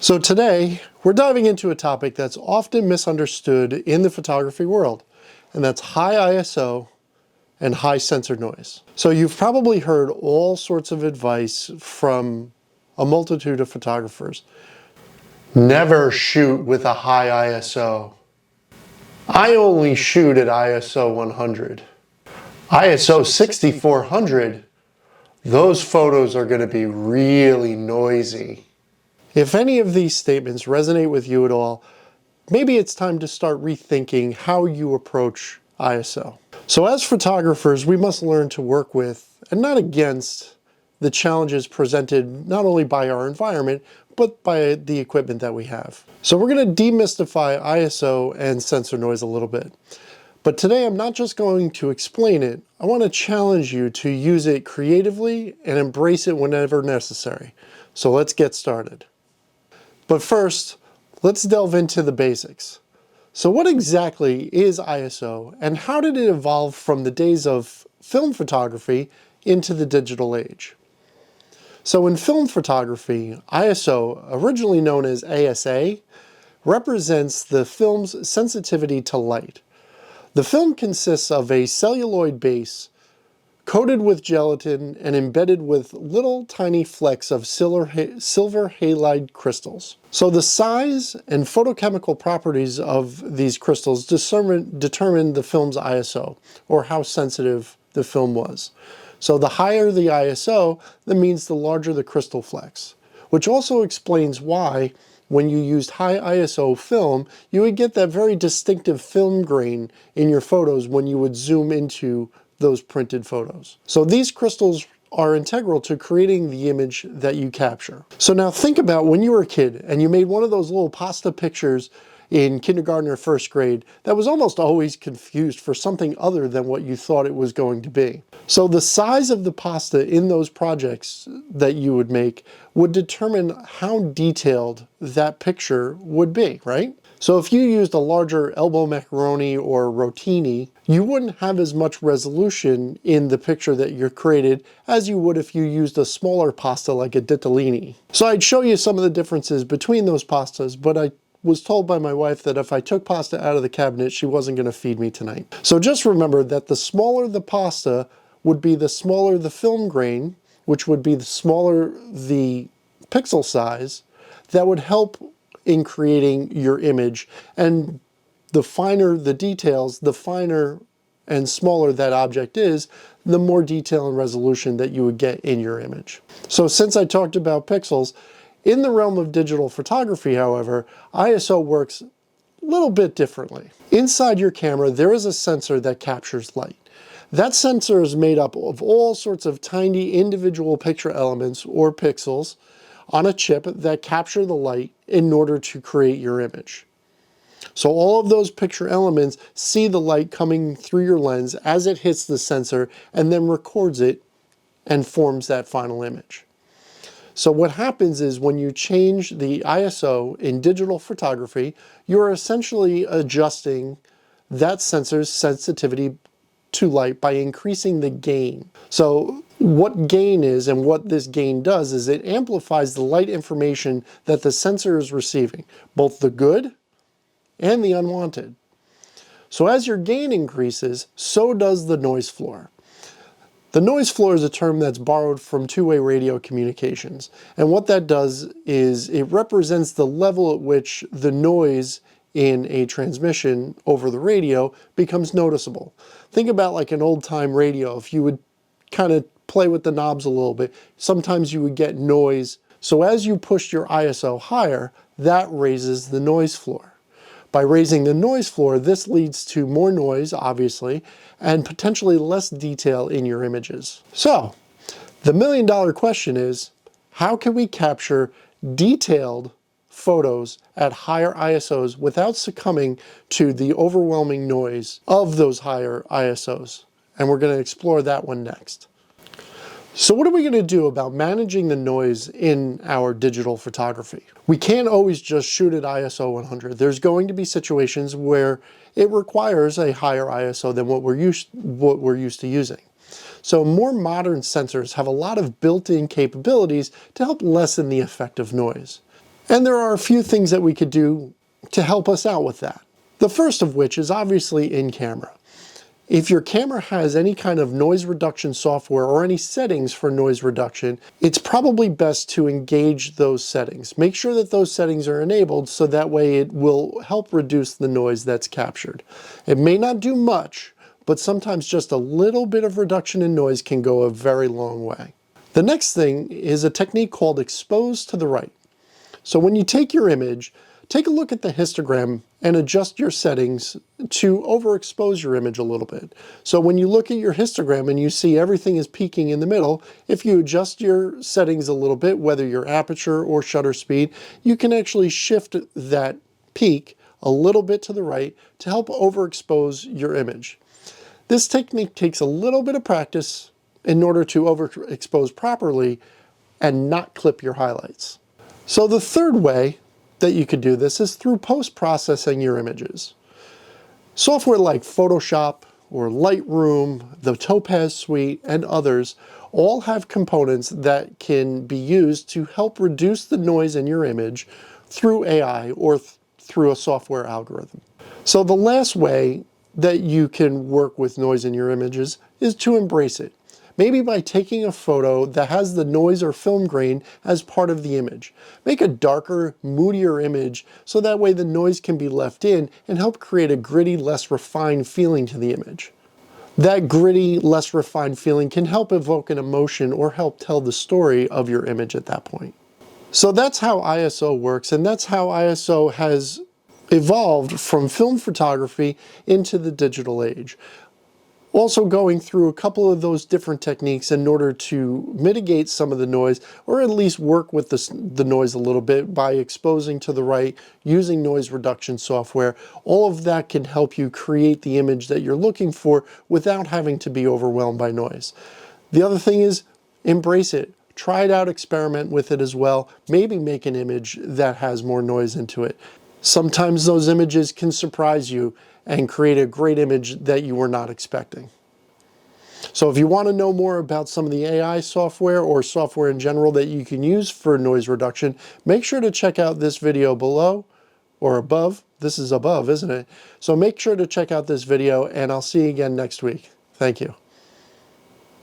So today, we're diving into a topic that's often misunderstood in the photography world, and that's high ISO and high sensor noise. So you've probably heard all sorts of advice from a multitude of photographers. Never shoot with a high ISO. I only shoot at ISO 100. ISO 6400, those photos are going to be really noisy. If any of these statements resonate with you at all, maybe it's time to start rethinking how you approach ISO. So as photographers, we must learn to work with and not against the challenges presented not only by our environment, but by the equipment that we have. So we're going to demystify ISO and sensor noise a little bit. But today I'm not just going to explain it, I want to challenge you to use it creatively and embrace it whenever necessary. So let's get started. But first, let's delve into the basics. So what exactly is ISO, and how did it evolve from the days of film photography into the digital age? So in film photography, ISO, originally known as ASA, represents the film's sensitivity to light. The film consists of a celluloid base coated with gelatin and embedded with little tiny flecks of silver halide crystals. So the size and photochemical properties of these crystals determine the film's ISO, or how sensitive the film was. So the higher the ISO, that means the larger the crystal flecks, which also explains why when you used high ISO film, you would get that very distinctive film grain in your photos when you would zoom into those printed photos. So these crystals are integral to creating the image that you capture. So now think about when you were a kid and you made one of those little pasta pictures in kindergarten or first grade that was almost always confused for something other than what you thought it was going to be. So the size of the pasta in those projects that you would make would determine how detailed that picture would be, right? So if you used a larger elbow macaroni or rotini, you wouldn't have as much resolution in the picture that you created as you would if you used a smaller pasta like a ditalini. So I'd show you some of the differences between those pastas, but I was told by my wife that if I took pasta out of the cabinet, she wasn't going to feed me tonight. So just remember that the smaller the pasta would be the smaller the film grain, which would be the smaller the pixel size, that would help in creating your image. And the finer the details, the finer and smaller that object is, the more detail and resolution that you would get in your image. So since I talked about pixels, in the realm of digital photography, however, ISO works a little bit differently. Inside your camera, there is a sensor that captures light. That sensor is made up of all sorts of tiny individual picture elements or pixels on a chip that capture the light in order to create your image. So all of those picture elements see the light coming through your lens as it hits the sensor and then records it and forms that final image. So what happens is when you change the ISO in digital photography, you're essentially adjusting that sensor's sensitivity to light by increasing the gain. So what gain is and what this gain does is it amplifies the light information that the sensor is receiving, both the good and the unwanted. So as your gain increases, so does the noise floor. The noise floor is a term that's borrowed from two-way radio communications. And what that does is it represents the level at which the noise in a transmission over the radio becomes noticeable. Think about like an old-time radio. If you would kind of play with the knobs a little bit, sometimes you would get noise. So as you push your ISO higher, that raises the noise floor. By raising the noise floor, this leads to more noise, obviously, and potentially less detail in your images. So, the million-dollar question is, how can we capture detailed photos at higher ISOs without succumbing to the overwhelming noise of those higher ISOs? And we're going to explore that one next. So what are we going to do about managing the noise in our digital photography? We can't always just shoot at ISO 100. There's going to be situations where it requires a higher ISO than what we're used to using. So more modern sensors have a lot of built-in capabilities to help lessen the effect of noise. And there are a few things that we could do to help us out with that. The first of which is obviously in camera. If your camera has any kind of noise reduction software or any settings for noise reduction, it's probably best to engage those settings. Make sure that those settings are enabled so that way it will help reduce the noise that's captured. It may not do much, but sometimes just a little bit of reduction in noise can go a very long way. The next thing is a technique called expose to the right. So when you take your image, take a look at the histogram and adjust your settings to overexpose your image a little bit. So when you look at your histogram and you see everything is peaking in the middle, if you adjust your settings a little bit, whether your aperture or shutter speed, you can actually shift that peak a little bit to the right to help overexpose your image. This technique takes a little bit of practice in order to overexpose properly and not clip your highlights. So the third way that you could do this is through post-processing your images. Software like Photoshop or Lightroom, the Topaz Suite, and others all have components that can be used to help reduce the noise in your image through AI or through a software algorithm. So the last way that you can work with noise in your images is to embrace it. Maybe by taking a photo that has the noise or film grain as part of the image. Make a darker, moodier image so that way the noise can be left in and help create a gritty, less refined feeling to the image. That gritty, less refined feeling can help evoke an emotion or help tell the story of your image at that point. So that's how ISO works, and that's how ISO has evolved from film photography into the digital age. Also going through a couple of those different techniques in order to mitigate some of the noise, or at least work with the noise a little bit by exposing to the right, using noise reduction software. All of that can help you create the image that you're looking for without having to be overwhelmed by noise. The other thing is embrace it. Try it out, experiment with it as well. Maybe make an image that has more noise into it. Sometimes those images can surprise you and create a great image that you were not expecting. So if you want to know more about some of the AI software or software in general that you can use for noise reduction, make sure to check out this video below or above. This is above, isn't it? So make sure to check out this video, and I'll see you again next week. Thank you.